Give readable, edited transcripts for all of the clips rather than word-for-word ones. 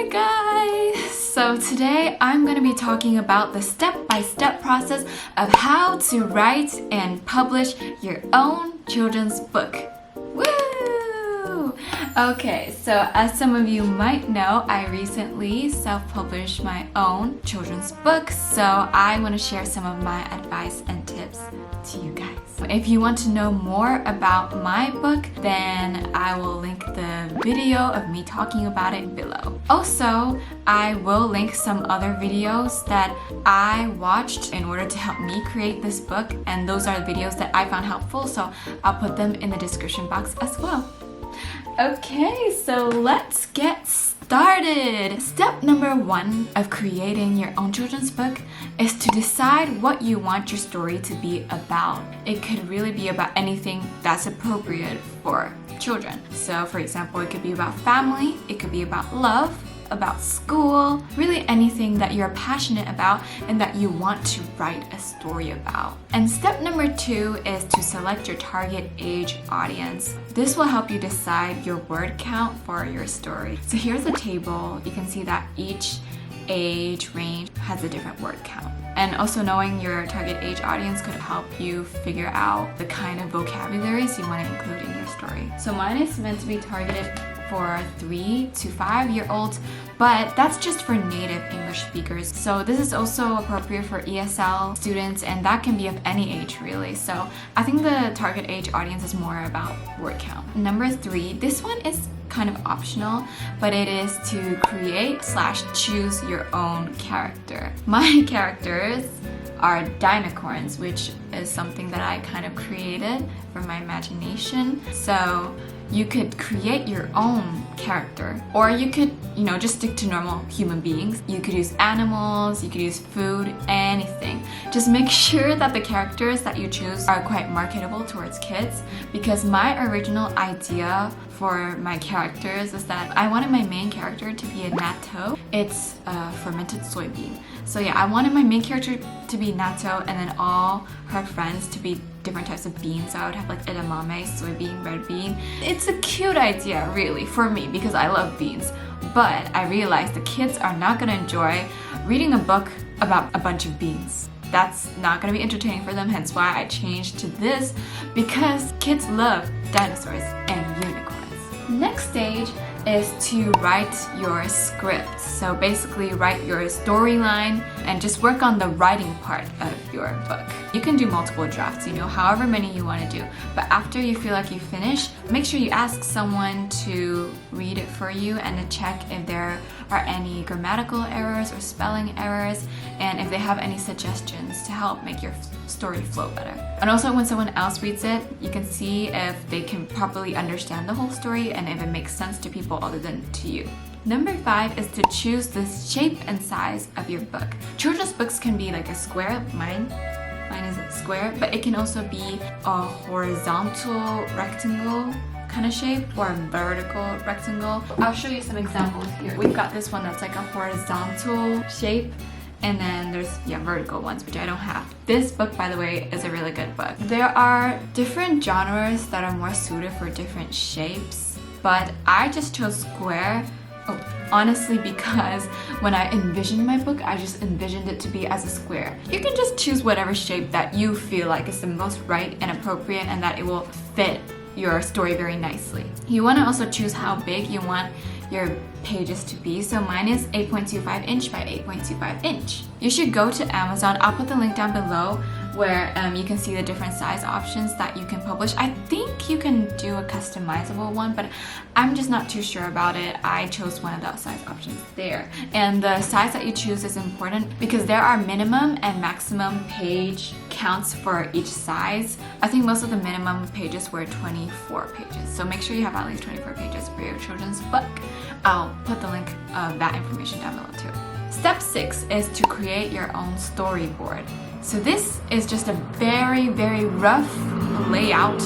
Hi guys! So today I'm going to be talking about the step-by-step process of how to write and publish your own children's book. Woo! Okay, so as some of you might know, I recently self-published my own children's book, so I want to share some of my advice and tips to you guys. If you want to know more about my book, then I will link the video of me talking about it below. Also, I will link some other videos that I watched in order to help me create this book, and those are the videos that I found helpful, so I'll put them in the description box as well. Okay, so let's get started. Step number 1 of creating your own children's book is to decide what you want your story to be about. It could really be about anything that's appropriate for children. So for example, it could be about family, it could be about love, about school, really anything that you're passionate about and that you want to write a story about. And step number 2 is to select your target age audience. This will help you decide your word count for your story. So here's a table. You can see that each age range has a different word count. And also knowing your target age audience could help you figure out the kind of vocabularies you want to include in your story. So mine is meant to be targeted for 3 to 5 year olds, but that's just for native English speakers. So this is also appropriate for ESL students, and that can be of any age really. So I think the target age audience is more about word count. Number 3, this one is kind of optional, but it is to create/choose your own character. My characters are dinocorns, which is something that I kind of created from my imagination. So you could create your own character, or you could, just stick to normal human beings. You could use animals, you could use food, anything. Just make sure that the characters that you choose are quite marketable towards kids, because my original idea for my characters is that I wanted my main character to be a natto. It's a fermented soybean. So yeah, I wanted my main character to be natto, and then all her friends to be different types of beans. So I would have like edamame, soybean, red bean. It's a cute idea really for me because I love beans. But I realized the kids are not gonna enjoy reading a book about a bunch of beans. That's not gonna be entertaining for them, hence why I changed to this, because kids love dinosaurs and unicorns. Next stage is to write your script. So basically write your storyline and just work on the writing part of your book. You can do multiple drafts, however many you want to do. But after you feel like you finish, make sure you ask someone to read it for you and to check if there are any grammatical errors or spelling errors, and if they have any suggestions to help make your story flow better. And also when someone else reads it, you can see if they can properly understand the whole story and if it makes sense to people other than to you. Number 5 is to choose the shape and size of your book. Children's books can be like a square, mine is a square, but it can also be a horizontal rectangle kind of shape or a vertical rectangle. I'll show you some examples here. We've got this one that's like a horizontal shape, and then there's vertical ones, which I don't have. This book, by the way, is a really good book. There are different genres that are more suited for different shapes, but I just chose square. Honestly, because when I envisioned my book, I just envisioned it to be as a square. You can just choose whatever shape that you feel like is the most right and appropriate and that it will fit your story very nicely. You want to also choose how big you want your pages to be. So mine is 8.25 inch by 8.25 inch. You should go to Amazon. I'll put the link down below where you can see the different size options that you can publish. I think you can do a customizable one, but I'm just not too sure about it. I chose one of the size options there. And the size that you choose is important because there are minimum and maximum page counts for each size. I think most of the minimum pages were 24 pages. So make sure you have at least 24 pages for your children's book. I'll put the link of that information down below too. Step 6 is to create your own storyboard. So this is just a very, very rough layout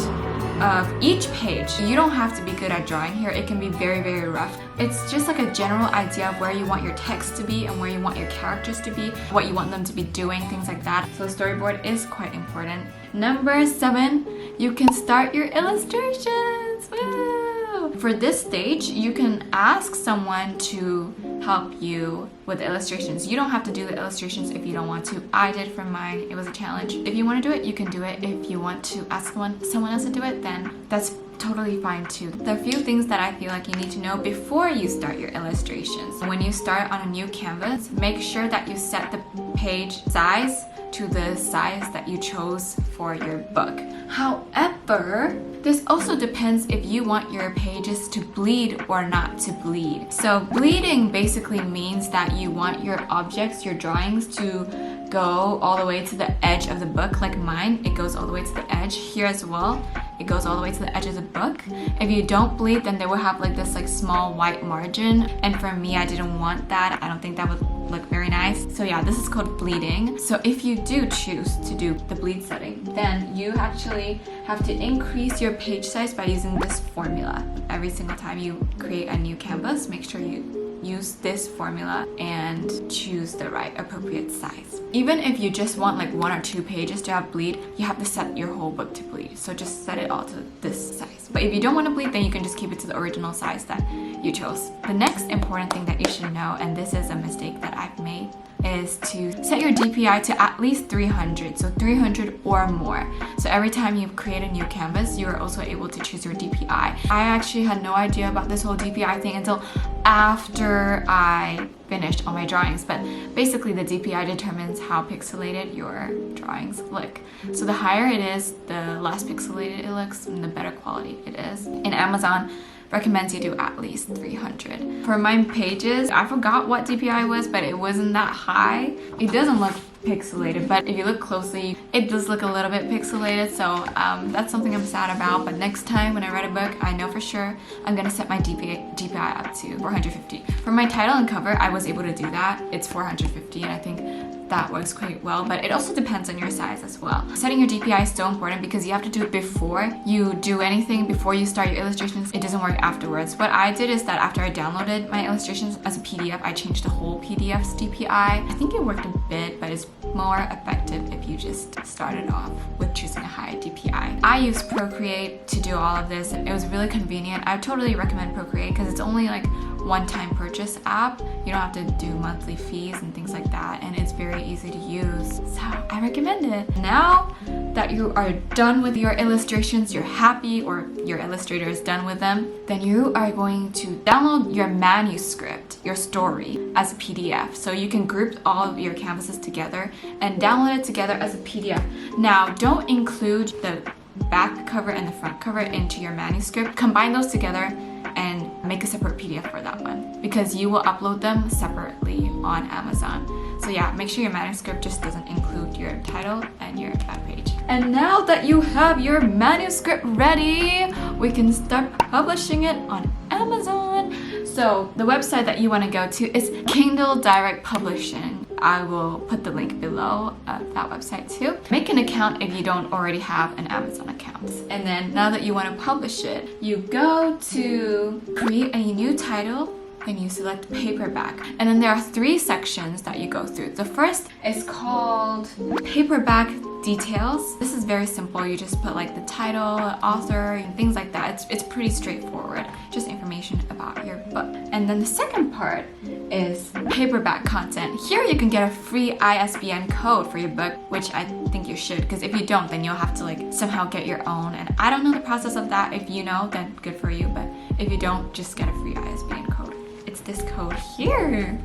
of each page. You don't have to be good at drawing here. It can be very, very rough. It's just like a general idea of where you want your text to be and where you want your characters to be, what you want them to be doing, things like that. So storyboard is quite important. Number 7, you can start your illustrations. Woo! for this stage, you can ask someone to help you with the illustrations. You don't have to do the illustrations if you don't want to. I did for mine. It was a challenge. If you want to do it, you can do it. If you want to ask someone else to do it, then that's totally fine too. There are a few things that I feel like you need to know before you start your illustrations. When you start on a new canvas, make sure that you set the page size to the size that you chose for your book. However, this also depends if you want your pages to bleed or not to bleed. So bleeding basically means that you want your objects, your drawings to go all the way to the edge of the book. Like mine, it goes all the way to the edge. Here as well, it goes all the way to the edge of the book. If you don't bleed, then they will have like this like small white margin. And for me, I didn't want that. I don't think that would look very nice. So yeah, this is called bleeding. So if you do choose to do the bleed setting, then you actually have to increase your page size by using this formula. Every single time you create a new canvas, make sure you use this formula and choose the right appropriate size. Even if you just want like 1 or 2 pages to have bleed, you have to set your whole book to bleed. So just set it all to this size. But if you don't want to bleed, then you can just keep it to the original size that you chose. The next important thing that you should know, and this is a mistake that I've made, is to set your DPI to at least 300, so 300 or more. So every time you create a new canvas, you are also able to choose your DPI. I actually had no idea about this whole DPI thing until after I finished all my drawings, but basically the DPI determines how pixelated your drawings look. So the higher it is, the less pixelated it looks and the better quality it is. In Amazon, recommends you do at least 300. For my pages, I forgot what DPI was, but it wasn't that high. It doesn't look pixelated, but if you look closely, it does look a little bit pixelated, so that's something I'm sad about. But next time when I write a book, I know for sure I'm gonna set my DPI up to 450. For my title and cover, I was able to do that. It's 450, and I think that works quite well, but it also depends on your size as well. Setting your DPI is so important because you have to do it before you do anything, before you start your illustrations. It doesn't work afterwards. What I did is that after I downloaded my illustrations as a PDF, I changed the whole PDF's DPI. I think it worked a bit, but it's more effective if you just started off with choosing a high DPI. I use Procreate to do all of this. It was really convenient. I totally recommend Procreate because it's only like one-time purchase app. You don't have to do monthly fees and things like that, and it's very easy to use, so I recommend it. Now that you are done with your illustrations, you're happy, or your illustrator is done with them, then you are going to download your manuscript, your story, as a PDF. So you can group all of your canvases together and download it together as a PDF. Now, don't include the back cover and the front cover into your manuscript. Combine those together and make a separate PDF for that one, because you will upload them separately on Amazon. So yeah, make sure your manuscript just doesn't include your title and your back page. And now that you have your manuscript ready, we can start publishing it on Amazon. So the website that you want to go to is Kindle Direct Publishing. I will put the link below of that website too. Make an account if you don't already have an Amazon account. And then now that you want to publish it, you go to create a new title and you select paperback. And then there are 3 sections that you go through. The first is called paperback details. This is very simple. You just put like the title, author, and things like that. It's pretty straightforward. Just information about your book. And then the second part is paperback content. Here you can get a free ISBN code for your book, which I think you should, because if you don't, then you'll have to like somehow get your own. And I don't know the process of that. If you know, then good for you. But if you don't, just get a free ISBN code. It's this code here.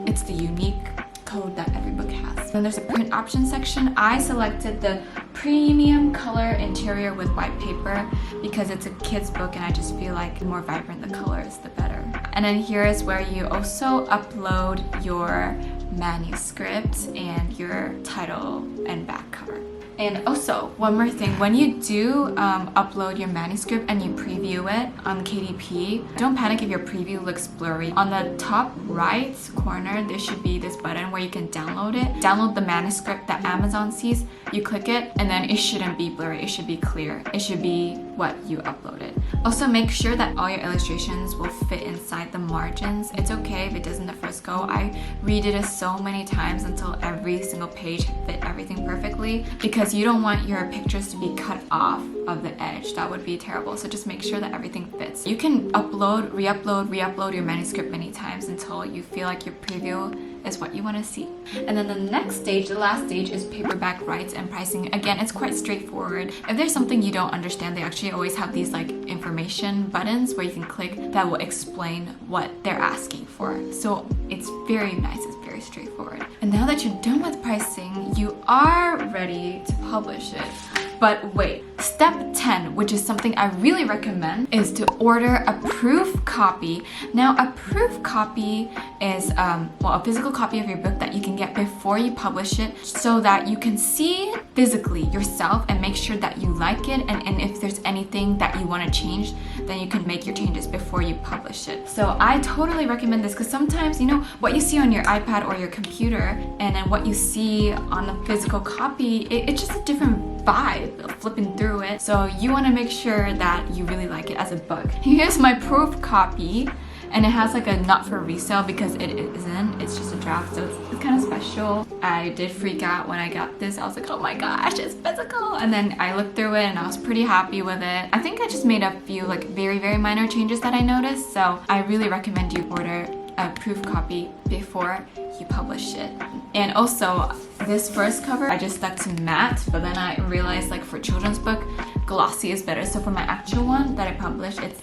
It's the unique code that every book has. Then there's a print option section. I selected the premium color interior with white paper because it's a kid's book and I just feel like the more vibrant the colors, the better. And then here is where you also upload your manuscript and your title and back cover. And also, one more thing, when you do upload your manuscript and you preview it on KDP, don't panic if your preview looks blurry. On the top right corner, there should be this button where you can download it. Download the manuscript that Amazon sees. You click it, and then it shouldn't be blurry. It should be clear. It should be what you uploaded. Also, make sure that all your illustrations will fit inside the margins. It's okay if it doesn't the first go. I redid it so many times until every single page fit everything perfectly, because you don't want your pictures to be cut off of the edge. That would be terrible. So just make sure that everything fits. You can upload, re-upload your manuscript many times until you feel like your preview is what you want to see. And then the next stage, the last stage, is paperback rights and pricing. Again, it's quite straightforward. If there's something you don't understand, they actually always have these like information buttons where you can click that will explain what they're asking for. So it's very nice, it's very straightforward. And now that you're done with pricing, you are ready to publish it. But wait, step 10, which is something I really recommend, is to order a proof copy. Now, a proof copy is a physical copy of your book that you can get before you publish it, so that you can see physically yourself and make sure that you like it, and if there's anything that you want to change, then you can make your changes before you publish it. So I totally recommend this, because sometimes, you know, what you see on your iPad or your computer and then what you see on the physical copy, it's just a different vibe flipping through it. So you want to make sure that you really like it as a book. Here's my proof copy, and it has like a not for resale because it isn't. It's just a draft, so it's kind of special. I did freak out when I got this. I was like, oh my gosh, it's physical. And then I looked through it and I was pretty happy with it. I think I just made a few like very, very minor changes that I noticed. So I really recommend you order a proof copy before you publish it. And also, this first cover I just stuck to matte, but then I realized like for children's book, glossy is better. So for my actual one that I published, it's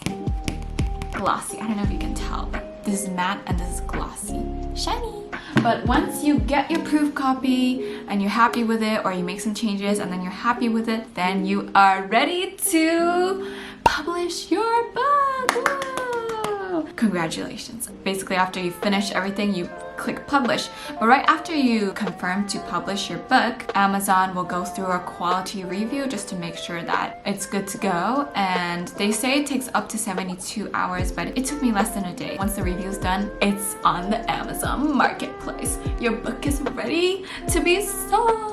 glossy. I don't know if you can tell, but this is matte and this is glossy. Shiny! But once you get your proof copy and you're happy with it, or you make some changes and then you're happy with it, then you are ready to publish your book! Woo! Congratulations. Basically, after you finish everything, you click publish. But right after you confirm to publish your book, Amazon will go through a quality review just to make sure that it's good to go. And they say it takes up to 72 hours, but it took me less than a day. Once the review's done, it's on the Amazon marketplace. Your book is ready to be sold.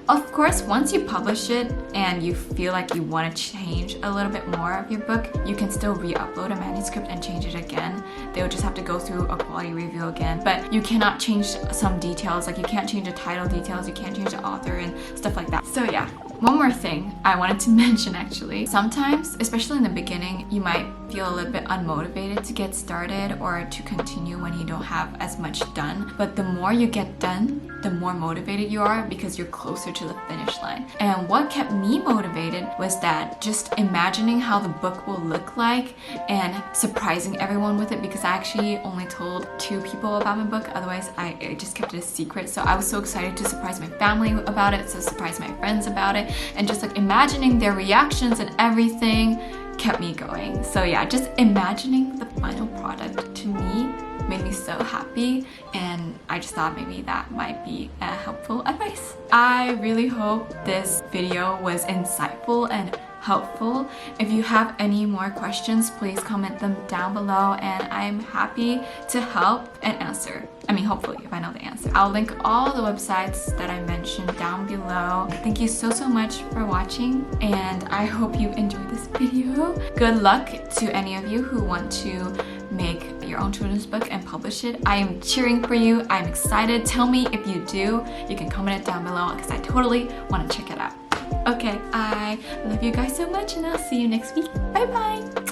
Of course, once you publish it and you feel like you want to change a little bit more of your book, you can still re-upload a manuscript and change it again. They will just have to go through a quality review again. But you cannot change some details, like you can't change the title details, you can't change the author and stuff like that. So yeah, one more thing I wanted to mention actually. Sometimes, especially in the beginning, you might feel a little bit unmotivated to get started or to continue when you don't have as much done. But the more you get done, the more motivated you are because you're closer to the finish line. And what kept me motivated was that just imagining how the book will look like and surprising everyone with it, because I actually only told 2 people about my book, otherwise I just kept it a secret. So I was so excited to surprise my family about it, to surprise my friends about it, and just like imagining their reactions and everything kept me going. So yeah, just imagining the final product to me made me so happy, and I just thought maybe that might be a helpful advice. I really hope this video was insightful and helpful. If you have any more questions, please comment them down below and I'm happy to help and answer. I mean, hopefully, if I know the answer. I'll link all the websites that I mentioned down below. Thank you so much for watching, and I hope you enjoyed this video. Good luck to any of you who want to make your own children's book and publish it. I am cheering for you. I'm excited. Tell me if you do. You can comment it down below because I totally want to check it out. Okay, I love you guys so much and I'll see you next week. Bye bye!